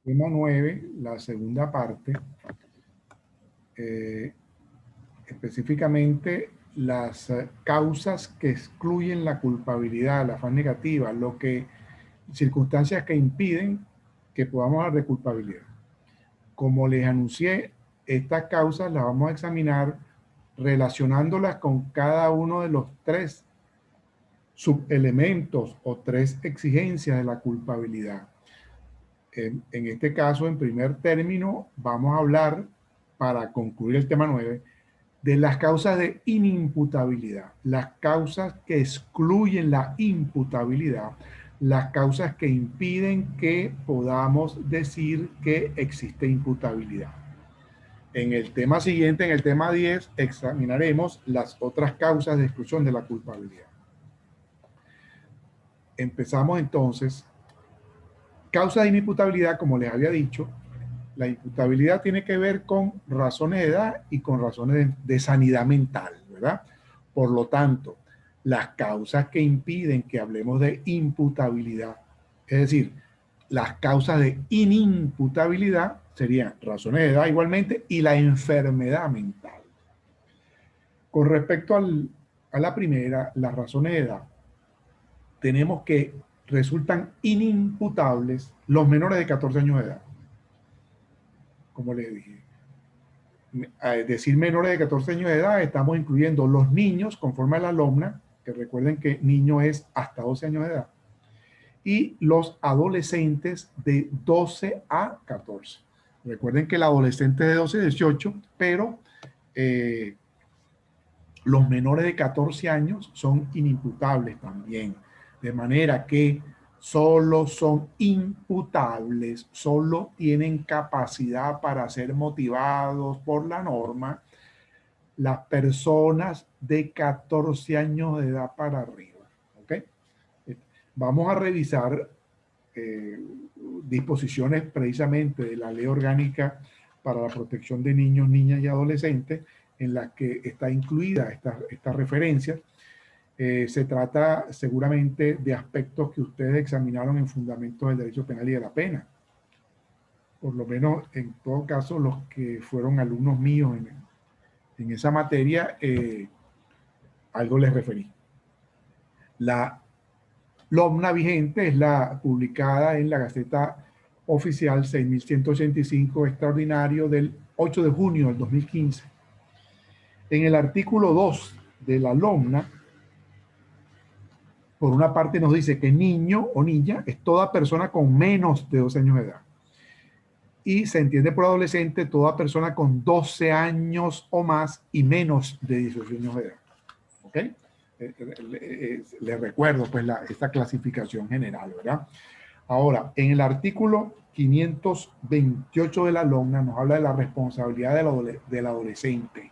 Tema 9, la segunda parte, eh, específicamente las causas que excluyen la culpabilidad, la fase negativa, circunstancias que impiden que podamos hablar de culpabilidad. Como les anuncié, estas causas las vamos a examinar relacionándolas con cada uno de los tres subelementos o tres exigencias de la culpabilidad. En este caso, en primer término, vamos a hablar, para concluir el tema 9, de las causas de inimputabilidad, las causas que excluyen la imputabilidad, las causas que impiden que podamos decir que existe imputabilidad. En el tema siguiente, en el tema 10, examinaremos las otras causas de exclusión de la culpabilidad. Empezamos entonces. Causa de inimputabilidad, como les había dicho, la imputabilidad tiene que ver con razones de edad y con razones de sanidad mental, ¿verdad? Por lo tanto, las causas que impiden que hablemos de imputabilidad, es decir, las causas de inimputabilidad serían razones de edad igualmente y la enfermedad mental. Con respecto a la primera, las razones de edad, tenemos que resultan inimputables los menores de 14 años de edad. Como les dije, al decir menores de 14 años de edad, estamos incluyendo los niños, conforme a la LOMNA, que recuerden que niño es hasta 12 años de edad, y los adolescentes de 12 a 14. Recuerden que el adolescente es de 12 a 18, pero los menores de 14 años son inimputables también. De manera que solo son imputables, solo tienen capacidad para ser motivados por la norma las personas de 14 años de edad para arriba. ¿Okay? Vamos a revisar disposiciones precisamente de la Ley Orgánica para la Protección de Niños, Niñas y Adolescentes, en las que está incluida esta referencia. Se trata seguramente de aspectos que ustedes examinaron en fundamentos del derecho penal y de la pena. Por lo menos, en todo caso, los que fueron alumnos míos en esa materia, algo les referí. La LOMNA vigente es la publicada en la Gaceta Oficial 6185 extraordinario del 8 de junio del 2015. En el artículo 2 de la LOMNA, por una parte nos dice que niño o niña es toda persona con menos de 12 años de edad. Y se entiende por adolescente toda persona con 12 años o más y menos de 18 años de edad. ¿Ok? Les recuerdo pues esta clasificación general, ¿verdad? Ahora, en el artículo 528 de la LOMNA nos habla de la responsabilidad del adolescente.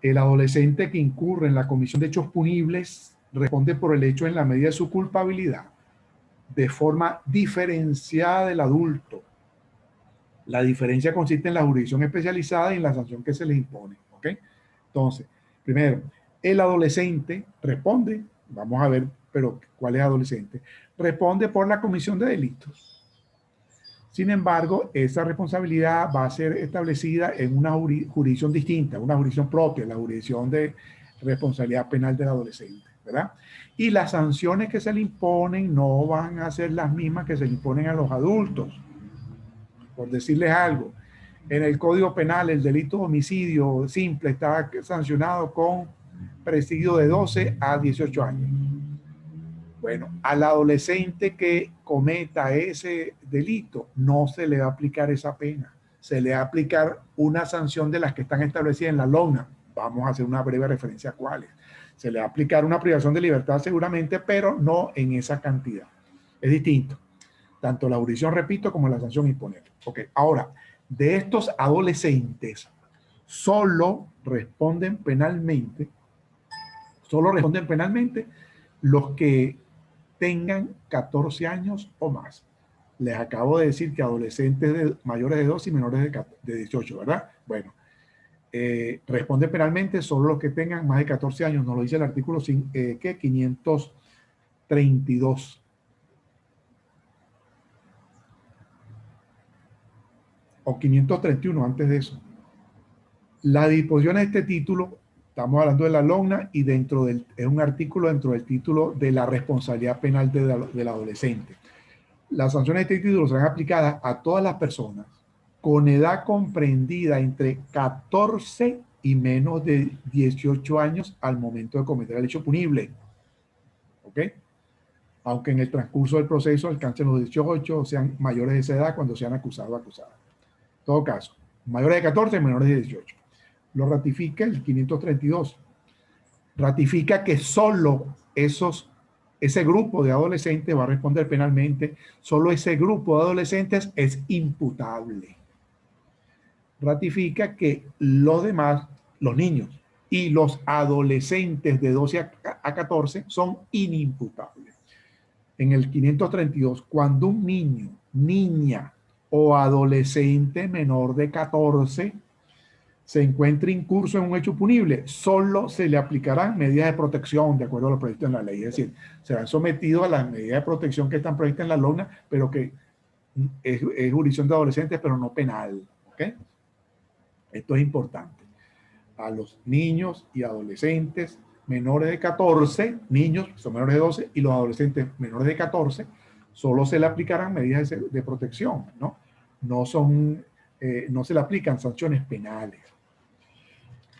El adolescente que incurre en la comisión de hechos punibles responde por el hecho en la medida de su culpabilidad de forma diferenciada del adulto. La diferencia consiste en la jurisdicción especializada y en la sanción que se le impone. ¿Ok? Entonces, primero, el adolescente responde, vamos a ver, pero ¿cuál es adolescente? Responde por la comisión de delitos. Sin embargo, esa responsabilidad va a ser establecida en una jurisdicción distinta, una jurisdicción propia, la jurisdicción de responsabilidad penal del adolescente, ¿verdad? Y las sanciones que se le imponen no van a ser las mismas que se le imponen a los adultos. Por decirles algo, en el Código Penal el delito de homicidio simple está sancionado con presidio de 12 a 18 años. Bueno, al adolescente que cometa ese delito no se le va a aplicar esa pena, se le va a aplicar una sanción de las que están establecidas en la LOMNA. Vamos a hacer una breve referencia a cuáles. Se le va a aplicar una privación de libertad seguramente, pero no en esa cantidad. Es distinto. Tanto la jurisdicción, repito, como la sanción imponer. Ok, ahora, de estos adolescentes, solo responden penalmente los que tengan 14 años o más. Les acabo de decir que adolescentes mayores de 12 y menores de 18, ¿verdad? Bueno, responden penalmente solo los que tengan más de 14 años, nos lo dice el artículo 532. o 531 antes de eso. Las disposiciones de este título, estamos hablando de la LOGNA y es un artículo dentro del título de la responsabilidad penal del adolescente. Las sanciones de este título serán aplicadas a todas las personas con edad comprendida entre 14 y menos de 18 años al momento de cometer el hecho punible. ¿Ok? Aunque en el transcurso del proceso alcancen los 18 o sean mayores de esa edad cuando sean acusados o acusadas. En todo caso, mayores de 14 y menores de 18. Lo ratifica el 532. Ratifica que solo ese grupo de adolescentes va a responder penalmente, solo ese grupo de adolescentes es imputable. Ratifica que los demás, los niños y los adolescentes de 12 a 14 son inimputables. En el 532, cuando un niño, niña o adolescente menor de 14 se encuentre incurso en un hecho punible, solo se le aplicarán medidas de protección de acuerdo a lo previsto en la ley. Es decir, serán sometidos a las medidas de protección que están previstas en la LOGNA, pero que es jurisdicción de adolescentes, pero no penal. ¿Ok? Esto es importante. A los niños y adolescentes menores de 14, niños son menores de 12, y los adolescentes menores de 14, solo se le aplicarán medidas de protección, ¿no? No se le aplican sanciones penales.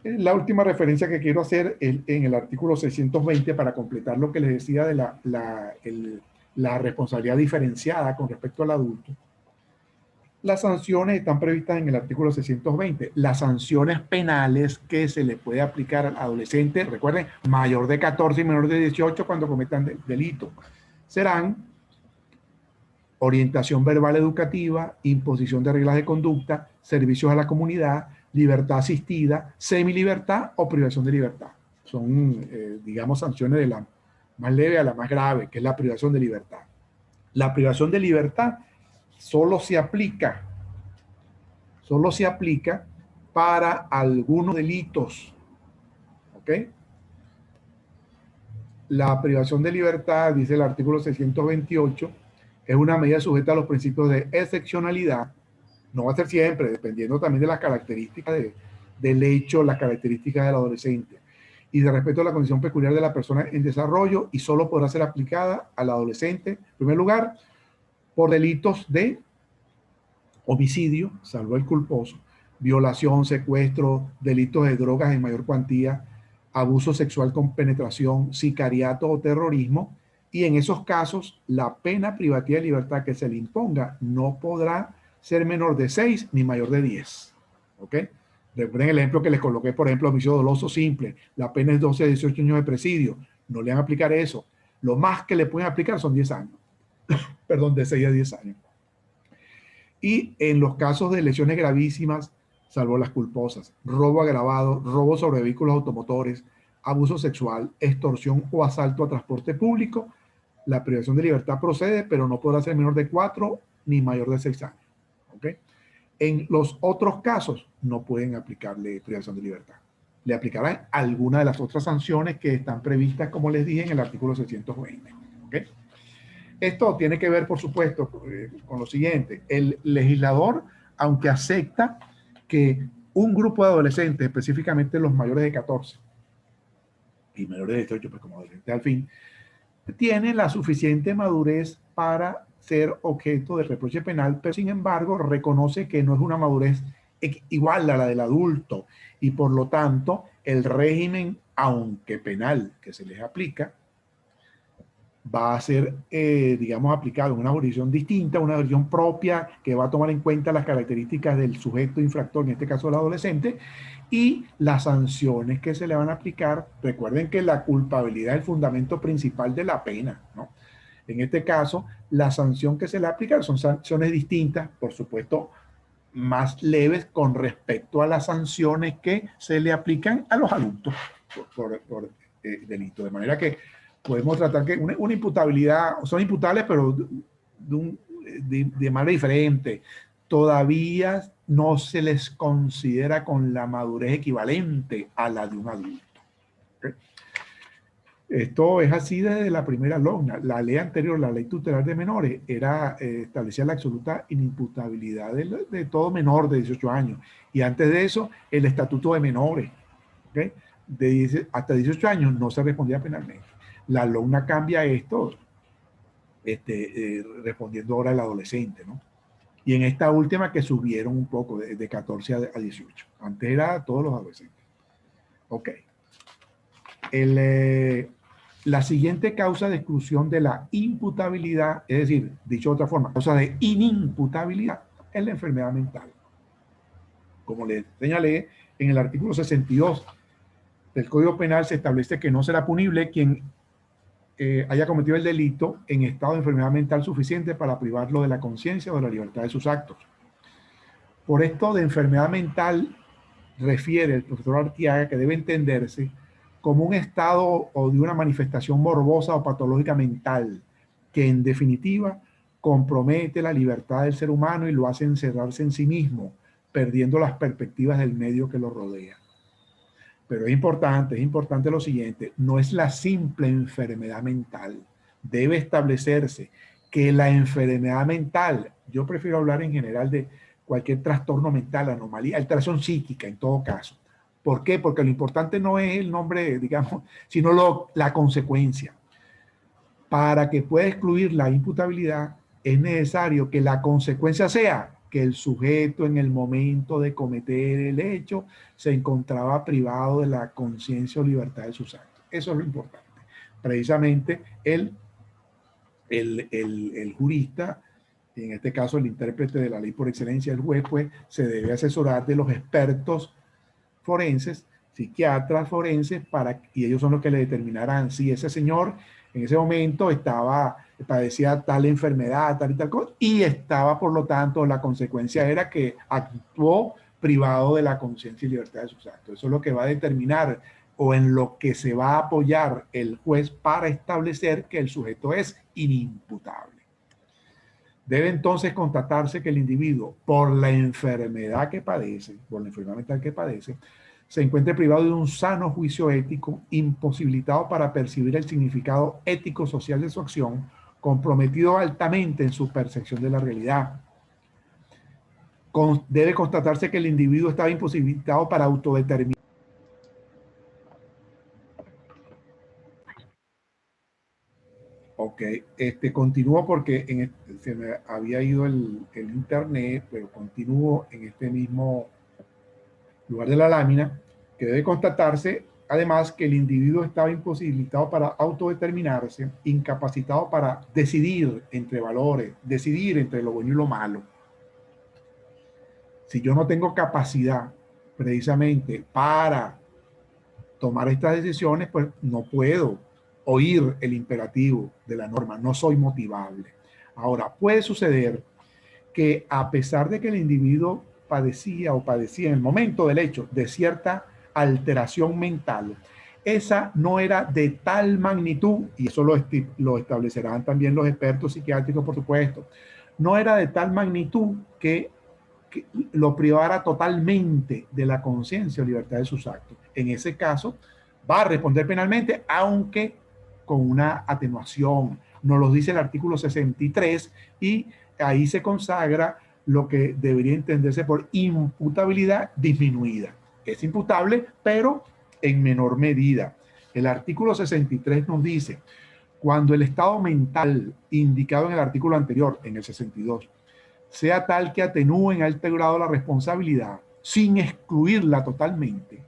La última referencia que quiero hacer es en el artículo 620 para completar lo que les decía de la responsabilidad diferenciada con respecto al adulto. Las sanciones están previstas en el artículo 620. Las sanciones penales que se le puede aplicar al adolescente, recuerden, mayor de 14 y menor de 18 cuando cometan delito, serán orientación verbal educativa, imposición de reglas de conducta, servicios a la comunidad, libertad asistida, semilibertad o privación de libertad. Son, digamos, sanciones de la más leve a la más grave, que es la privación de libertad. La privación de libertad solo se aplica para algunos delitos. ¿Ok? La privación de libertad, dice el artículo 628, es una medida sujeta a los principios de excepcionalidad. No va a ser siempre, dependiendo también de las características del hecho, las características del adolescente, y de respeto a la condición peculiar de la persona en desarrollo, y solo podrá ser aplicada al adolescente, en primer lugar, por delitos de homicidio, salvo el culposo, violación, secuestro, delitos de drogas en mayor cuantía, abuso sexual con penetración, sicariato o terrorismo, y en esos casos la pena privativa de libertad que se le imponga no podrá ser menor de 6 ni mayor de 10. ¿Ok? Recuerden el ejemplo que les coloqué, por ejemplo, homicidio doloso simple, la pena es 12 a 18 años de presidio, no le van a aplicar eso. Lo más que le pueden aplicar son 10 años, perdón, de 6 a 10 años. Y en los casos de lesiones gravísimas, salvo las culposas, robo agravado, robo sobre vehículos automotores, abuso sexual, extorsión o asalto a transporte público, la privación de libertad procede, pero no podrá ser menor de 4 ni mayor de 6 años. ¿Ok? En los otros casos no pueden aplicarle privación de libertad. Le aplicarán alguna de las otras sanciones que están previstas, como les dije, en el artículo 620. ¿Ok? Esto tiene que ver, por supuesto, con lo siguiente. El legislador, aunque acepta que un grupo de adolescentes, específicamente los mayores de 14 y menores de 18, pues como adolescentes al fin, tiene la suficiente madurez para ser objeto de reproche penal, pero sin embargo reconoce que no es una madurez igual a la del adulto, y por lo tanto el régimen, aunque penal, que se les aplica, va a ser, digamos, aplicado en una jurisdicción distinta, una jurisdicción propia que va a tomar en cuenta las características del sujeto infractor, en este caso el adolescente, y las sanciones que se le van a aplicar. Recuerden que la culpabilidad es el fundamento principal de la pena, ¿no? En este caso, la sanción que se le aplica son sanciones distintas, por supuesto, más leves con respecto a las sanciones que se le aplican a los adultos por delito. De manera que podemos tratar que una imputabilidad, son imputables, pero de manera diferente. Todavía no se les considera con la madurez equivalente a la de un adulto. ¿Okay? Esto es así desde la primera logna. La ley anterior, la ley tutelar de menores, establecía la absoluta inimputabilidad de todo menor de 18 años. Y antes de eso, el estatuto de menores, ¿ok? Hasta 18 años no se respondía penalmente. La logna cambia esto, respondiendo ahora al adolescente, ¿no? Y en esta última que subieron un poco, de 14 a 18. Antes era todos los adolescentes. Ok. La siguiente causa de exclusión de la imputabilidad, es decir, dicho de otra forma, causa de inimputabilidad, es la enfermedad mental. Como les señalé, en el artículo 62 del Código Penal se establece que no será punible quien haya cometido el delito en estado de enfermedad mental suficiente para privarlo de la conciencia o de la libertad de sus actos. Por esto de enfermedad mental refiere el profesor Artiaga que debe entenderse como un estado o de una manifestación morbosa o patológica mental que en definitiva compromete la libertad del ser humano y lo hace encerrarse en sí mismo, perdiendo las perspectivas del medio que lo rodea. Pero es importante lo siguiente, no es la simple enfermedad mental. Debe establecerse que la enfermedad mental, yo prefiero hablar en general de cualquier trastorno mental, anomalía, alteración psíquica en todo caso. ¿Por qué? Porque lo importante no es el nombre, digamos, sino la consecuencia. Para que pueda excluir la imputabilidad, es necesario que la consecuencia sea que el sujeto en el momento de cometer el hecho se encontraba privado de la conciencia o libertad de sus actos. Eso es lo importante. Precisamente el jurista, en este caso el intérprete de la ley por excelencia, el juez, pues se debe asesorar de los expertos forenses, psiquiatras forenses, y ellos son los que le determinarán si ese señor en ese momento padecía tal enfermedad, tal y tal cosa, y estaba, por lo tanto, la consecuencia era que actuó privado de la conciencia y libertad de sus actos. Eso es lo que va a determinar o en lo que se va a apoyar el juez para establecer que el sujeto es inimputable. Debe entonces constatarse que el individuo, por la enfermedad que padece, por la enfermedad mental que padece, se encuentre privado de un sano juicio ético, imposibilitado para percibir el significado ético-social de su acción, comprometido altamente en su percepción de la realidad. Debe constatarse que el individuo estaba imposibilitado para autodeterminar. Ok, continúo porque se me había ido el internet, pero continúo en este mismo lugar de la lámina, que debe constatarse además que el individuo estaba imposibilitado para autodeterminarse, incapacitado para decidir entre valores, decidir entre lo bueno y lo malo. Si yo no tengo capacidad precisamente para tomar estas decisiones, pues no puedo oír el imperativo de la norma, no soy motivable. Ahora, puede suceder que a pesar de que el individuo padecía en el momento del hecho de cierta alteración mental, esa no era de tal magnitud, y eso lo establecerán también los expertos psiquiátricos, por supuesto, no era de tal magnitud que lo privara totalmente de la conciencia o libertad de sus actos. En ese caso, va a responder penalmente, aunque con una atenuación. Nos lo dice el artículo 63 y ahí se consagra lo que debería entenderse por imputabilidad disminuida. Es imputable, pero en menor medida. El artículo 63 nos dice, cuando el estado mental indicado en el artículo anterior, en el 62, sea tal que atenúe en alto grado la responsabilidad, sin excluirla totalmente,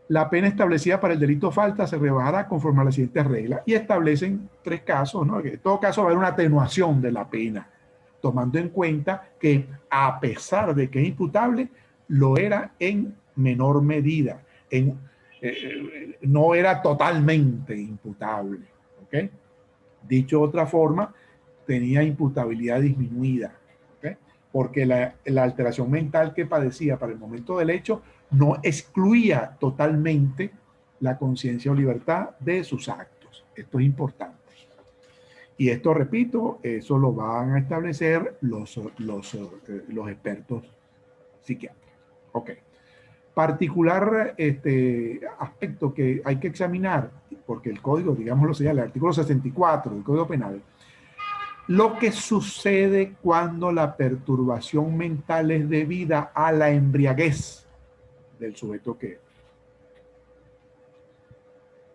la pena establecida para el delito falta se rebajará conforme a las siguientes reglas y establecen 3 casos, ¿no? Que en todo caso va a haber una atenuación de la pena, tomando en cuenta que a pesar de que es imputable, lo era en menor medida, no era totalmente imputable, ¿ok? Dicho de otra forma, tenía imputabilidad disminuida, ¿okay? Porque la alteración mental que padecía para el momento del hecho no excluía totalmente la conciencia o libertad de sus actos. Esto es importante. Y esto, repito, eso lo van a establecer los expertos psiquiátricos. Ok. Particular aspecto que hay que examinar, porque el código, digámoslo señala, el artículo 64 del Código Penal, lo que sucede cuando la perturbación mental es debida a la embriaguez del sujeto que...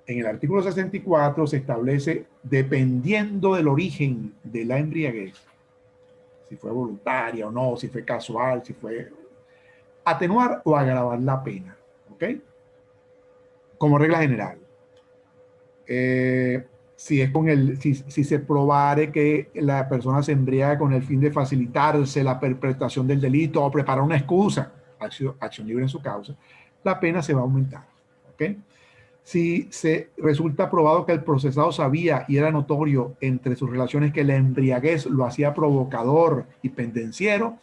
En el artículo 64 se establece, dependiendo del origen de la embriaguez, si fue voluntaria o no, si fue casual, si fue atenuar o agravar la pena, ¿ok? Como regla general. Si es con si se probare que la persona se embriaga con el fin de facilitarse la perpetración del delito o preparar una excusa, acción libre en su causa, la pena se va a aumentar, ¿ok? Si se resulta probado que el procesado sabía y era notorio entre sus relaciones que la embriaguez lo hacía provocador y pendenciero,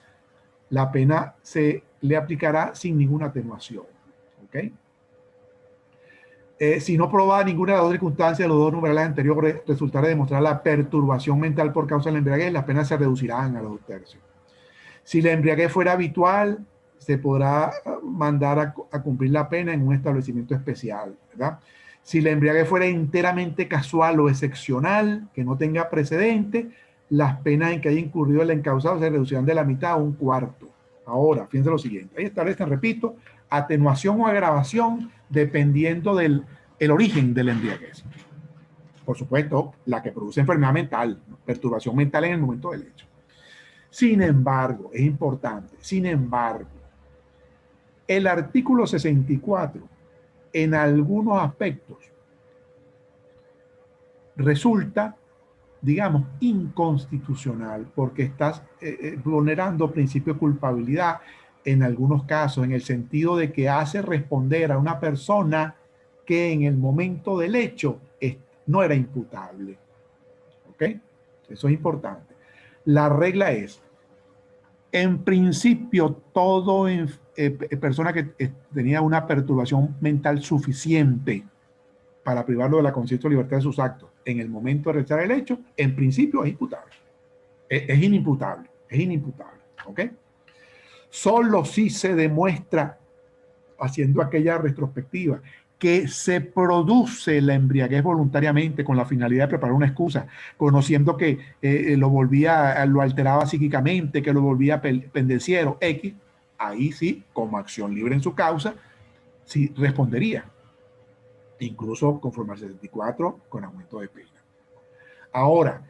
la pena se le aplicará sin ninguna atenuación. ¿Ok? Si no probaba ninguna de las dos circunstancias, los dos numerales anteriores resultara demostrar la perturbación mental por causa de la embriaguez, las penas se reducirán a los 2/3. Si la embriaguez fuera habitual, se podrá mandar a cumplir la pena en un establecimiento especial, ¿verdad? Si la embriaguez fuera enteramente casual o excepcional, que no tenga precedente, las penas en que haya incurrido el encausado se reducirán de la mitad a 1/4. Ahora, fíjense lo siguiente. Ahí establecen, repito, atenuación o agravación dependiendo del origen de la embriaguez. Por supuesto, la que produce enfermedad mental, perturbación mental en el momento del hecho. Sin embargo, es importante, sin embargo, el artículo 64, en algunos aspectos, resulta, digamos, inconstitucional porque estás vulnerando principio de culpabilidad en algunos casos, en el sentido de que hace responder a una persona que en el momento del hecho no era imputable. ¿Ok? Eso es importante. La regla es, en principio, todo persona que tenía una perturbación mental suficiente para privarlo de la conciencia o libertad de sus actos en el momento de realizar el hecho, en principio es imputable. Es inimputable. Es inimputable. ¿Ok? Solo si se demuestra, haciendo aquella retrospectiva, que se produce la embriaguez voluntariamente con la finalidad de preparar una excusa, conociendo que lo alteraba psíquicamente, que lo volvía pendenciero, X, ahí sí, como acción libre en su causa, sí respondería, incluso conforme al 64 con aumento de pena. Ahora,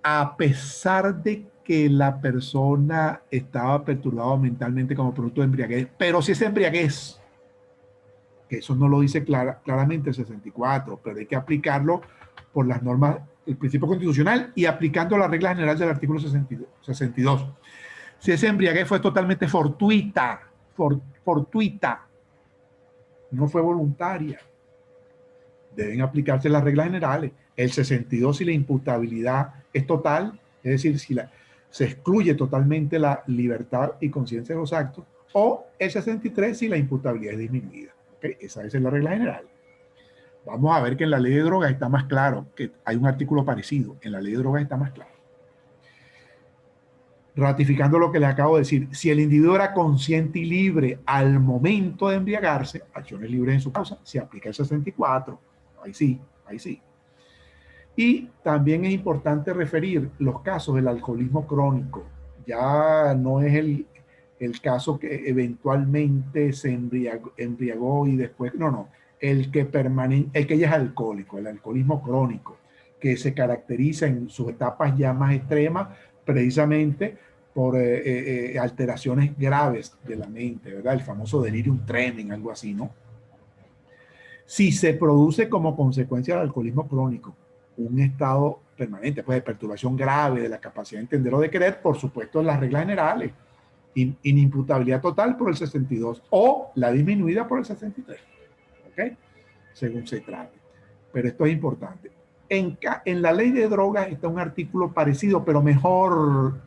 a pesar de que la persona estaba perturbada mentalmente como producto de embriaguez, pero si esa embriaguez, que eso no lo dice claramente el 64, pero hay que aplicarlo por las normas, el principio constitucional y aplicando la regla general del artículo 62. Si esa embriaguez fue totalmente fortuita, no fue voluntaria, deben aplicarse las reglas generales. El 62, si la imputabilidad es total, es decir, si se excluye totalmente la libertad y conciencia de los actos, o el 63, si la imputabilidad es disminuida. ¿Okay? Esa es la regla general. Vamos a ver que en la ley de drogas está más claro, que hay un artículo parecido. En la ley de drogas está más claro. Ratificando lo que les acabo de decir, si el individuo era consciente y libre al momento de embriagarse, acciones libres en su causa, se aplica el 64. Ahí sí, ahí sí. Y también es importante referir los casos del alcoholismo crónico. Ya no es el caso que eventualmente se embriagó y después, no. El que ya es alcohólico, el alcoholismo crónico, que se caracteriza en sus etapas ya más extremas, precisamente por alteraciones graves de la mente, ¿verdad? El famoso delirium tremens, algo así, ¿no? Si se produce como consecuencia del alcoholismo crónico un estado permanente, pues de perturbación grave de la capacidad de entender o de querer, por supuesto, las reglas generales, inimputabilidad total por el 62 o la disminuida por el 63, ¿ok? Según se trate. Pero esto es importante. En la ley de drogas está un artículo parecido, pero mejor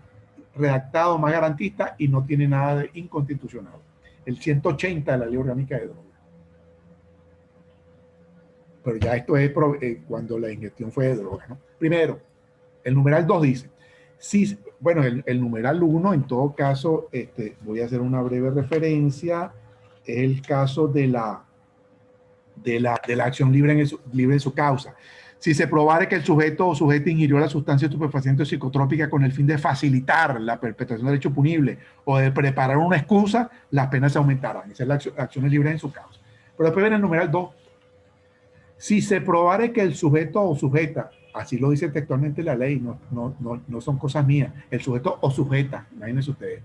redactado, más garantista y no tiene nada de inconstitucional. El 180 de la ley orgánica de drogas. Pero ya esto es cuando la ingestión fue de droga, ¿no? Primero, el numeral 2 dice, si, bueno, el numeral 1 en todo caso, voy a hacer una breve referencia es el caso de la acción libre en su causa. Si se probare que el sujeto o sujeta ingirió la sustancia estupefaciente o psicotrópica con el fin de facilitar la perpetración del hecho punible o de preparar una excusa, las penas se aumentarán. Esa es la acción libre en su causa. Pero después viene el numeral 2. Si se probare que el sujeto o sujeta, así lo dice textualmente la ley, no son cosas mías, el sujeto o sujeta, imagínense ustedes,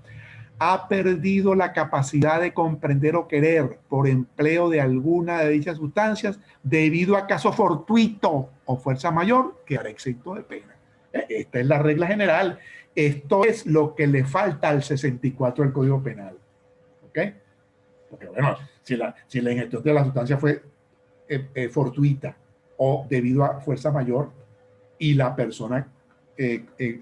ha perdido la capacidad de comprender o querer por empleo de alguna de dichas sustancias debido a caso fortuito o fuerza mayor, quedará exento de pena. Esta es la regla general. Esto es lo que le falta al 64 del Código Penal. ¿Ok? Porque bueno, si la ingestión de la sustancia fue fortuita o debido a fuerza mayor y la persona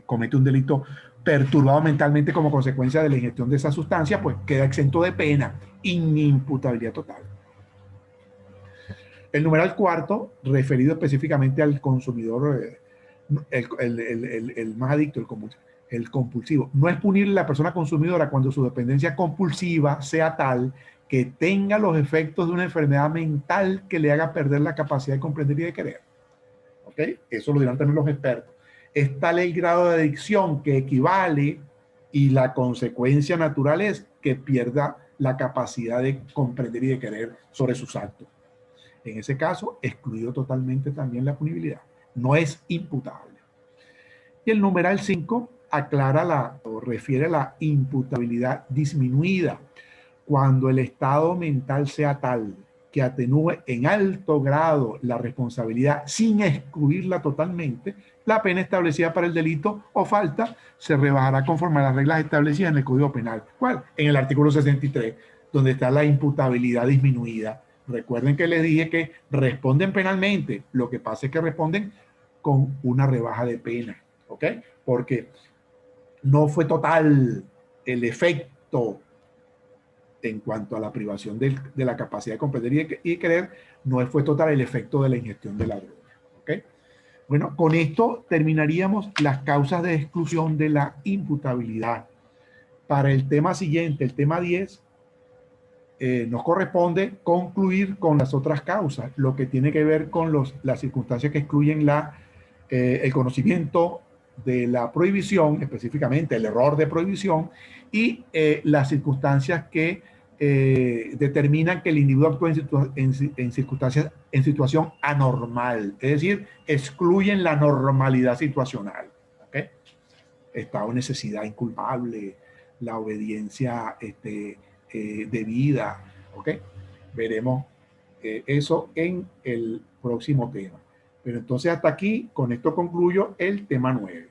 comete un delito perturbado mentalmente como consecuencia de la ingestión de esa sustancia, pues queda exento de pena, inimputabilidad total. El numeral 4, referido específicamente al consumidor, el más adicto, el compulsivo. No es punir a la persona consumidora cuando su dependencia compulsiva sea tal que tenga los efectos de una enfermedad mental que le haga perder la capacidad de comprender y de querer. ¿Ok? Eso lo dirán también los expertos. Es tal el grado de adicción que equivale y la consecuencia natural es que pierda la capacidad de comprender y de querer sobre sus actos. En ese caso, excluido totalmente también la punibilidad. No es imputable. Y el numeral 5 aclara o refiere a la imputabilidad disminuida cuando el estado mental sea tal que atenúe en alto grado la responsabilidad sin excluirla totalmente, la pena establecida para el delito o falta se rebajará conforme a las reglas establecidas en el Código Penal. ¿Cuál? En el artículo 63, donde está la imputabilidad disminuida. Recuerden que les dije que responden penalmente, lo que pasa es que responden con una rebaja de pena, ¿ok? Porque no fue total el efecto en cuanto a la privación de la capacidad de comprender y querer, no fue total el efecto de la ingestión de la droga. ¿Okay? Bueno, con esto terminaríamos las causas de exclusión de la imputabilidad. Para el tema siguiente, el tema 10, nos corresponde concluir con las otras causas, lo que tiene que ver con las circunstancias que excluyen el conocimiento de la prohibición, específicamente el error de prohibición, y las circunstancias que determinan que el individuo actúa en situación anormal, es decir, excluyen la normalidad situacional. ¿Okay? Estado de necesidad inculpable, la obediencia debida. ¿Okay? Veremos eso en el próximo tema. Pero entonces hasta aquí, con esto concluyo el tema 9.